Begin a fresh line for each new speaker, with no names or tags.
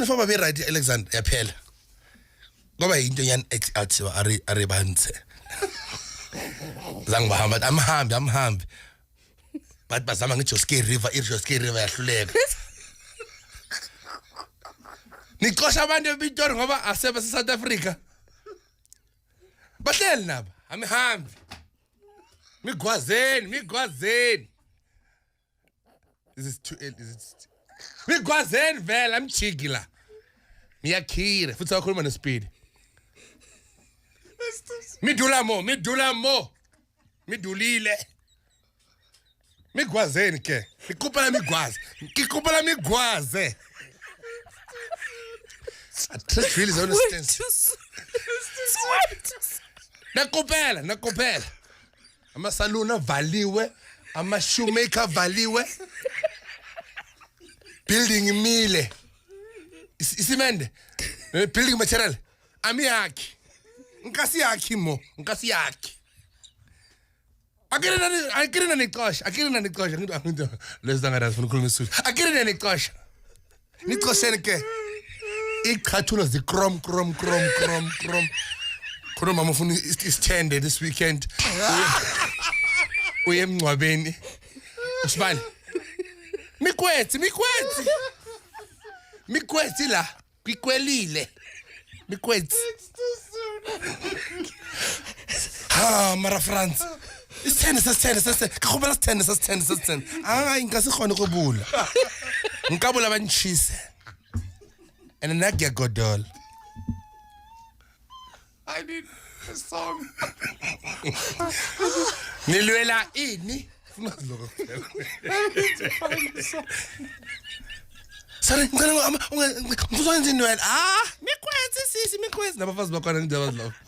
uniform abe right Alexander yaphela ngoba into yani athiwa are banze zangibahamba amhambi bathi bazama ngeJoskei River yahluleka Niqosha abantu ePitori ngoba aseba South Africa bahleli nabo amihambi migwazeni Is it too early? Migwazeni vela amchiki la Niyakhire futhi akhuluma nespeed midulile migwazeni ke ngikupela migwaze I just really don't understand. Nakopela. Ama-saloon avaliwe, ama-shoemaker avaliwe. Building imile. Isimende. Building material. Amiyakhi. Nkasi yakhi. Akirina niqosha. Ngithi lesa ngarazi ufuna ukukhuluma isiZulu. Akirina niqosha. Niqosheni ke. Iqhathulo zikrom. Khona mama ufuna isithende this weekend. Uye emncwabeni. Usibani. Mikwetsi la, kwikwelile. Mikwetsi. Mara France. Isithende. Kakhubela isithende. Ingasikhona ukubula. Ngikabula abanishise. And then I godol.
I need a song.
Nilwela ini. Sorry, ngizokwenza inwela. Mikwetsi. Nabafazi bakhona ngidabazilapha.